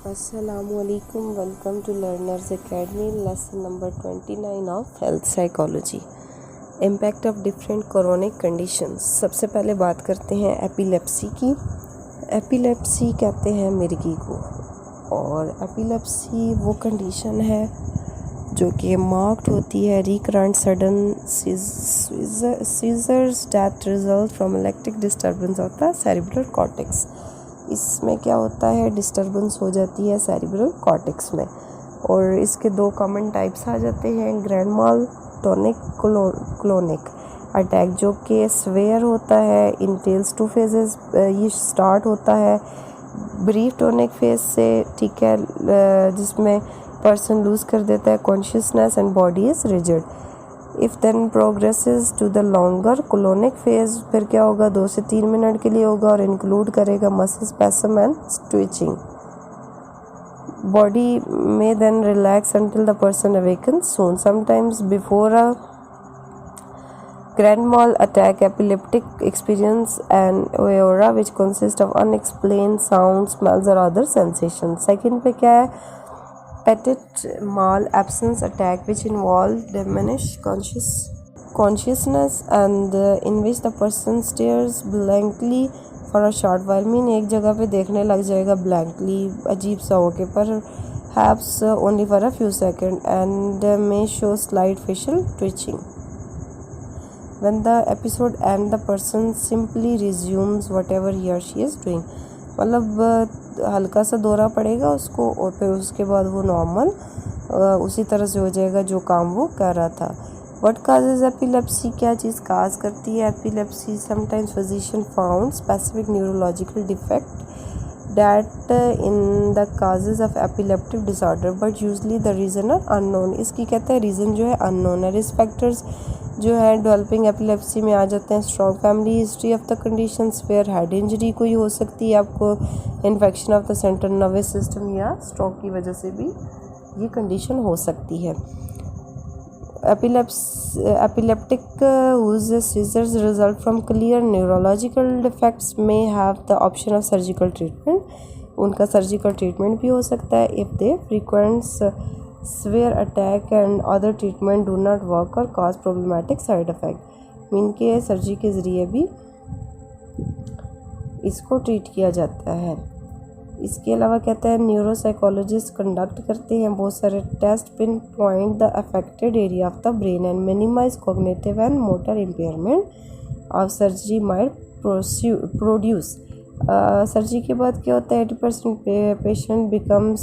Assalamualaikum. Welcome to Learners Academy. Lesson number 29 of Health Psychology. Impact of different chronic conditions. सबसे पहले बात करते हैं एपिलेप्सी की. एपिलेप्सी कहते हैं मिर्गी को, और एपिलेप्सी वो कंडीशन है जो कि मार्क्ड होती है recurrent sudden seizures that result from electric disturbance of the cerebral cortex. इसमें क्या होता है, डिस्टर्बेंस हो जाती है सेरिब्रल कॉर्टेक्स में, और इसके दो कॉमन टाइप्स आ जाते हैं. ग्रैंड माल टॉनिक क्लोनिक अटैक जो कि स्वेयर होता है, इंटेल्स टू फेजेस. ये स्टार्ट होता है ब्रीफ टॉनिक फेज से, ठीक है, जिसमें पर्सन लूज़ कर देता है consciousness and body is rigid. If then progresses to the longer clonic phase, फिर क्या होगा, 2 से 3 मिनट के लिए होगा और इंक्लूड करेगा muscle spasm and twitching. Body में then relax until the person awakens soon. Sometimes before a grand mal attack, epileptic experience an aura which consists of unexplained sounds, smells or other sensations. Second पे क्या है, petit mal absence attack which involve diminished consciousness and in which the person stares blankly for a short while. Mean एक जगह पे देखने लग जाएगा blankly, अजीब सा होके, पर perhaps only for a few seconds, and may show slight facial twitching. When the episode ends, the person simply resumes whatever he or she is doing. मतलब हल्का सा दौरा पड़ेगा उसको और फिर उसके बाद वो नॉर्मल उसी तरह से हो जाएगा जो काम वो कर रहा था. व्हाट काजेज एपिलेप्सी, क्या चीज़ काज करती है epilepsy? Sometimes physician found specific neurological defect that in the causes of epileptic disorder but usually the reason are unknown. इसकी कहते हैं रीज़न जो है अननोन है. रिस्क फैक्टर्स जो है डेवलपिंग एपिलेप्सी में आ जाते हैं. Strong family history of the condition, fair head injury कोई हो सकती है आपको, infection of the central nervous system, या स्ट्रोक की वजह से भी ये कंडीशन हो सकती है. Epileptic whose seizures result from clear neurological defects may have the option of surgical treatment. उनका सर्जिकल ट्रीटमेंट भी हो सकता है if they frequent severe attack and other treatment do not work or cause problematic side effect. Mean के surgery के ज़रिए भी इसको ट्रीट किया जाता है. इसके अलावा कहता है न्यूरोसाइकोलॉजिस्ट कंडक्ट करते हैं बहुत सारे test, pin point the affected area of the brain and minimize cognitive and motor impairment of surgery might produce. Surgery के बाद क्या होता है, 80% patient becomes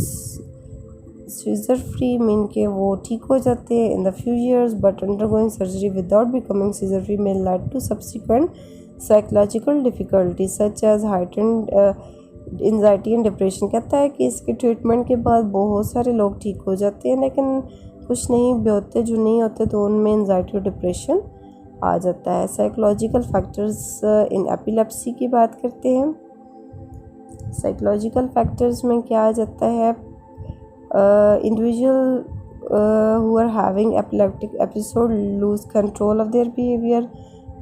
seizure free, mean के वो ठीक हो जाते हैं in the few years, but undergoing surgery without becoming seizure free may lead to subsequent psychological difficulty such as heightened anxiety and depression. कहता है कि इसके ट्रीटमेंट के बाद बहुत सारे लोग ठीक हो जाते हैं, लेकिन कुछ नहीं भी होते, जो नहीं होते तो उनमें एंजाइटी और डिप्रेशन आ जाता है. साइकोलॉजिकल फैक्टर्स इन एपिलेप्सी की बात करते हैं. साइकोलॉजिकल फैक्टर्स में क्या आ जाता है, individual who are having epileptic episode lose control of their behaviour,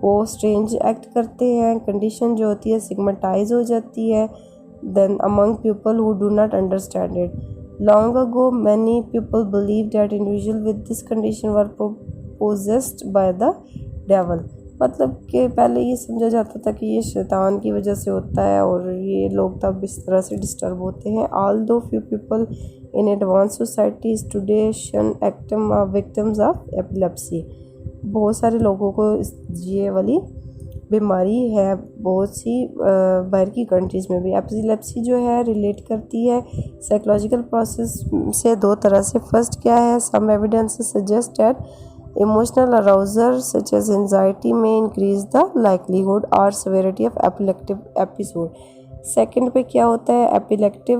वो स्ट्रेंज एक्ट करते हैं. कंडीशन जो होती है सिग्मेटाइज हो जाती है then among people who do not understand it. Long ago, many people believed that individuals with this condition were possessed by the devil. मतलब कि पहले ये समझा जाता था कि ये शैतान की वजह से होता है और ये लोग तब इस तरह से डिस्टर्ब होते हैं. Although few people in advanced societies today shun victims of epilepsy. बहुत सारे लोगों को ये वाली बीमारी है बहुत सी बाहर की कंट्रीज़ में भी. एपिलेप्सी जो है रिलेट करती है साइकोलॉजिकल प्रोसेस से दो तरह से. फर्स्ट क्या है, some evidence suggest that emotional arousal such as anxiety may increase the likelihood or severity of epileptic episode. Second पे क्या होता है, epileptics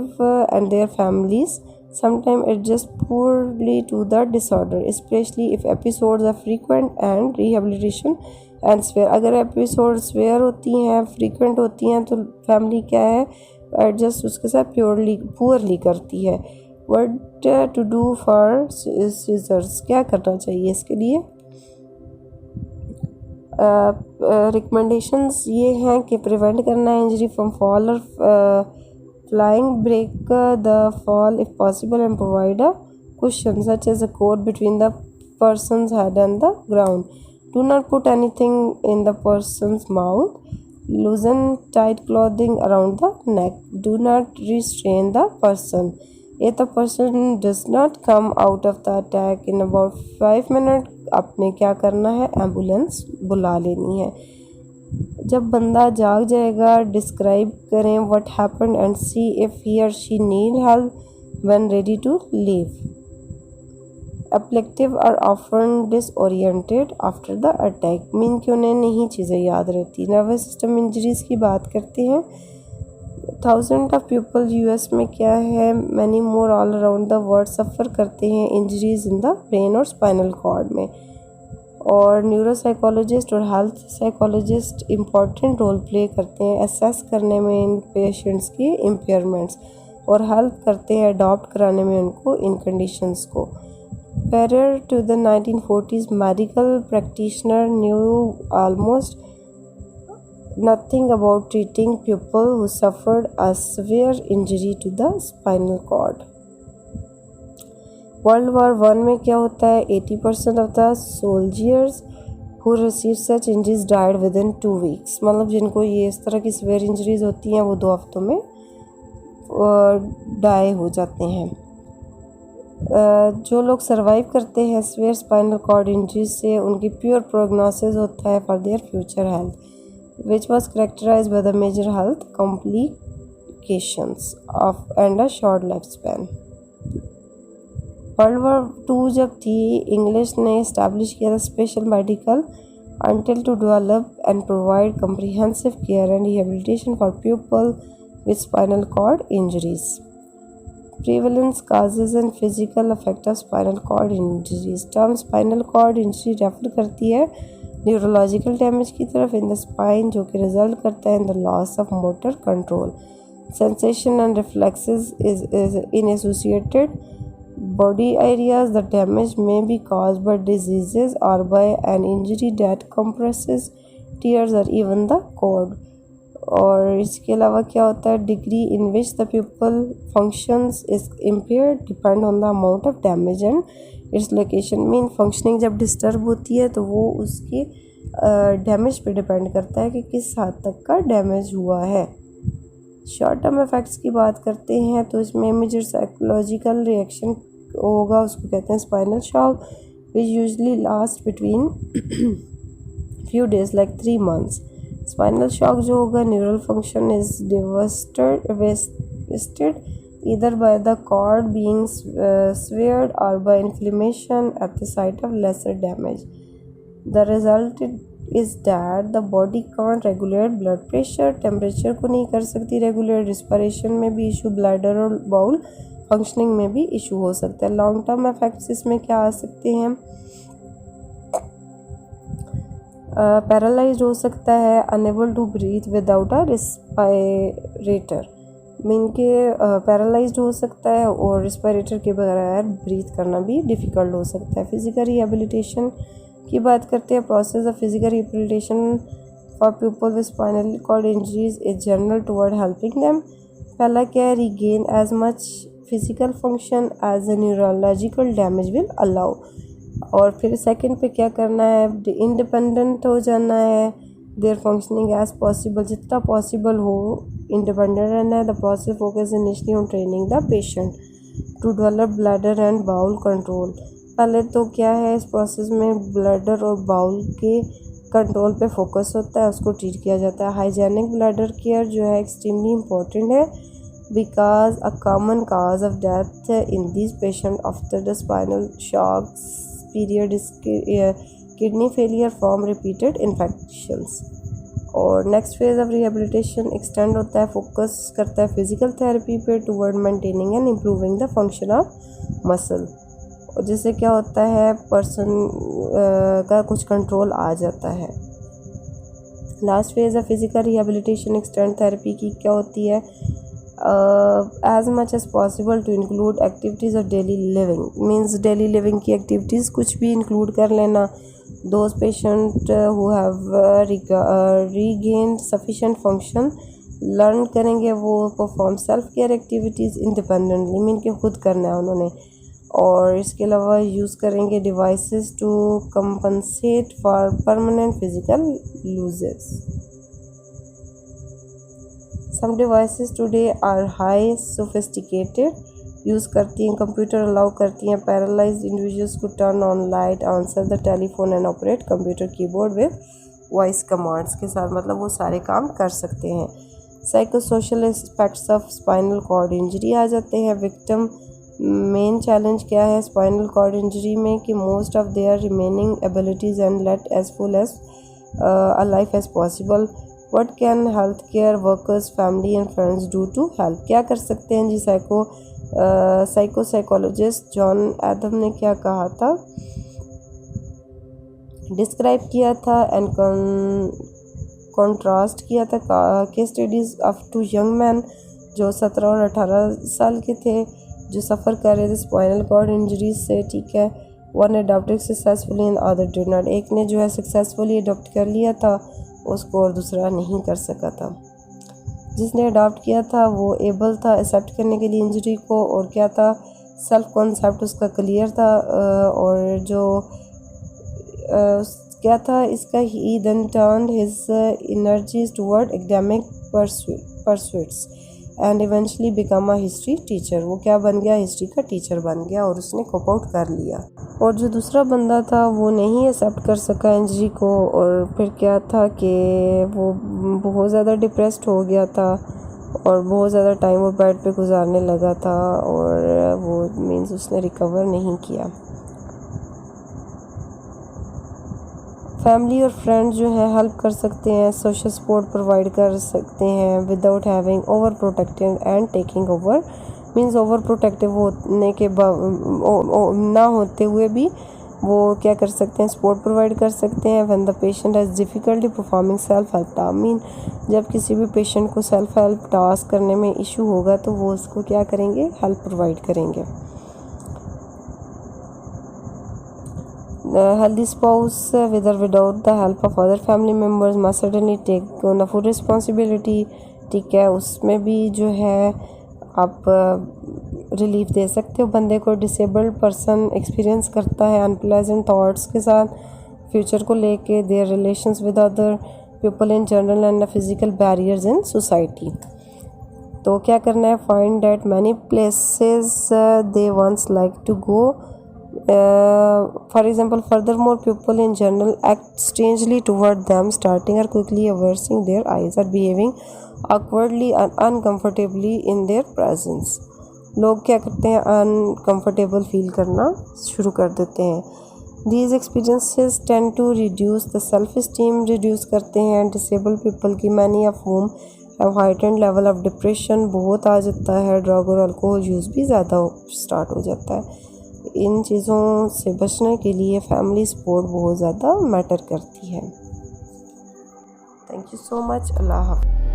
and their families sometimes adjust poorly to the disorder, especially if episodes are frequent and rehabilitation and severe. अगर episode swear होती हैं, frequent होती हैं, तो फैमिली क्या है, एडजस्ट उसके साथ पुअरली करती है. What to do for seizures, क्या करना चाहिए इसके लिए? रिकमेंडेशंस ये हैं कि प्रिवेंट करना है इंजरी फ्रॉम फॉल और Flying break the fall if possible and provide a cushion such as a cord between the person's head and the ground. Do not put anything in the person's mouth. Loosen tight clothing around the neck. Do not restrain the person. If the person does not come out of the attack in about 5 minutes, आपने क्या करना है, ambulance बुला लेनी है. जब बंदा जाग जाएगा, डिस्क्राइब करें what happened and see if he or she need help when ready to leave. Epileptics are often disoriented after the attack, mean कि उन्हें नहीं चीज़ें याद रहती. नर्वस सिस्टम इंजरीज़ की बात करते हैं. थाउजेंड ऑफ पीपल यूएस में क्या है, many more all around the world suffer करते हैं इंजरीज इन द ब्रेन और स्पाइनल कॉर्ड में. और न्यूरोसाइकोलॉजिस्ट और health psychologist important role play करते हैं असेस करने में इन पेशेंट्स की इम्पेयरमेंट्स और हेल्प करते हैं अडॉप्ट कराने में उनको इन कंडीशंस को. Prior to the 1940s, medical practitioners knew almost nothing about treating people who suffered a severe injury to the spinal cord. World War I में क्या होता है, 80% of the soldiers who received such injuries died within 2 weeks. मतलब जिनको ये इस तरह की severe injuries होती हैं वो 2 हफ्तों में डाई हो जाते हैं. जो लोग सर्वाइव करते हैं severe spinal cord injuries से, उनकी प्योर प्रोग्नोसिस होता है for their future health, which was characterized by the major health complications of and a short lifespan. World war 2 जब थी, इंग्लिश ने इस्टेब्लिश किया था special medical until to develop and provide comprehensive care and rehabilitation for people with spinal cord injuries. Prevalence, causes and physical effect of spinal cord injuries. Term spinal cord injury refer करती है neurological damage की तरफ in the spine, जो कि result करता है in the loss of motor control, sensation and reflexes is in associated body areas. The damage may be caused by diseases or by an injury that compresses, tears or even the cord. और इसके अलावा क्या होता है, degree in which the people functions is impaired depend on the amount of damage and its location. Mean functioning जब disturb होती है तो वो उसकी डैमेज पे डिपेंड करता है कि किस हद तक का डैमेज हुआ है. शॉर्ट टर्म इफ़ेक्ट्स की बात करते हैं तो इसमें मेजर साइकोलॉजिकल रिएक्शन होगा, उसको कहते हैं spinal shock, which usually last between few days like 3 months. Spinal shock जो होगा, neural function is devastated either by the cord being severed or by inflammation at the site of lesser damage. The result is that the body can't regulate blood pressure, temperature को नहीं कर सकती regulate, respiration में भी issue, bladder और bowl functioning में भी issue हो सकता है. लॉन्ग टर्म इफेक्ट्स इसमें क्या आ सकते हैं, पैरालाइज्ड हो सकता है, unable to breathe without a respirator, mean के पैरालाइज्ड हो सकता है और रिस्पायरेटर के बगैर ब्रीथ करना भी डिफ़िकल्ट हो सकता है. फिज़िकल रिहेबिलिटेशन की बात करते हैं. Process of physical rehabilitation for people with spinal cord injuries is general toward helping them. पहला क्या है, regain as much physical function as a neurological damage will allow. और फिर सेकंड पे क्या करना है, इंडिपेंडेंट हो जाना है, देयर फंक्शनिंग एज पॉसिबल, जितना पॉसिबल हो इंडिपेंडेंट रहना है. The process focus initially on training the patient to develop bladder and bowel control. पहले तो क्या है, इस प्रोसेस में ब्लैडर और बाउल के कंट्रोल पे फोकस होता है, उसको ट्रीट किया जाता है. हाइजेनिक ब्लैडर केयर जो है एक्सट्रीमली इम्पोर्टेंट है because a common cause of death in these patients after the spinal shocks period is kidney failure from repeated infections. और next phase of rehabilitation extend होता है, focus करता है physical therapy पे toward maintaining and improving the function of muscle. और जिससे क्या होता है, पर्सन का कुछ कंट्रोल आ जाता है. Last phase of physical rehabilitation extend therapy की क्या होती है, as much as possible to include activities of daily living, means daily living की activities कुछ भी include कर लेना. Those patient who have regained sufficient function learn करेंगे वो perform self care activities independently, mean के खुद करना है उन्होंने। और इसके अलावा यूज़ करेंगे devices to compensate for permanent physical losses. Some devices today are high sophisticated, use करती हैं कंप्यूटर, अलाउ करती हैं पैरालाइज्ड इंडिविजुअल्स को turn on light, answer the telephone and operate computer keyboard with voice commands के साथ, मतलब वो सारे काम कर सकते हैं। Psychosocial aspects of spinal cord injury आ जाते हैं। विक्टिम मेन चैलेंज क्या है स्पाइनल कॉर्ड इंजरी में कि most of their remaining abilities and lead as full as a life as possible. What can health care workers family and friends do to help, क्या कर सकते हैं जी। Psychologist John Adam ने क्या कहा था, डिस्क्राइब किया था एंड कॉन्ट्रास्ट किया था case studies of two young man जो 17 और 18 साल के थे, जो सफ़र कर रहे थे स्पाइनल कॉर्ड इंजरीज से, ठीक है। One adopted successfully and other did not, एक ने जो है सक्सेसफुली अडॉप्ट कर लिया था उसको और दूसरा नहीं कर सका था। जिसने अडॉप्ट किया था वो एबल था एक्सेप्ट करने के लिए इंजरी को, और क्या था सेल्फ कॉन्सेप्ट उसका क्लियर था, और जो क्या था इसका he then turned his energies toward academic pursuits and eventually become a history teacher, वो क्या बन गया हिस्ट्री का टीचर बन गया और उसने कोप आउट कर लिया। और जो दूसरा बंदा था वो नहीं एक्सेप्ट कर सका इंजरी को, और फिर क्या था कि वो बहुत ज़्यादा डिप्रेस्ड हो गया था और बहुत ज़्यादा टाइम वो बेड पे गुजारने लगा था, और वो मीन्स उसने रिकवर नहीं किया। फैमिली और फ्रेंड्स जो है हेल्प कर सकते हैं, सोशल सपोर्ट प्रोवाइड कर सकते हैं without having over protective and taking over, means over protective होने के ना होते हुए भी वो क्या कर सकते हैं सपोर्ट प्रोवाइड कर सकते हैं। When the patient has difficulty performing self help task, mean जब किसी भी पेशेंट को सेल्फ हेल्प टास्क करने में इशू होगा तो वो उसको क्या करेंगे हेल्प प्रोवाइड करेंगे। Healthy spouse with or without the help of other family members must certainly take on a full responsibility, ठीक है। उसमें भी जो है आप रिलीफ दे सकते हो बंदे को। डिसेबल्ड पर्सन एक्सपीरियंस करता है अनप्लेजेंट थॉट्स के साथ फ्यूचर को लेके, their relations with other people in general and physical barriers in society. तो क्या करना है, find that many places they once like to go, for example furthermore people in general act strangely toward them, starting or quickly aversing their eyes or behaving awkwardly and uncomfortably in their presence। लोग क्या करते हैं uncomfortable feel करना शुरू कर देते हैं। These experiences tend to reduce the self esteem, reduce करते हैं disabled people की, many of whom have heightened level of depression बहुत आ जाता है, ड्रग और अल्कोहल यूज़ भी ज़्यादा स्टार्ट हो जाता है। इन चीज़ों से बचने के लिए फैमिली सपोर्ट बहुत ज़्यादा मैटर करती है। Thank you so much. अल्लाह हाफ़िज़।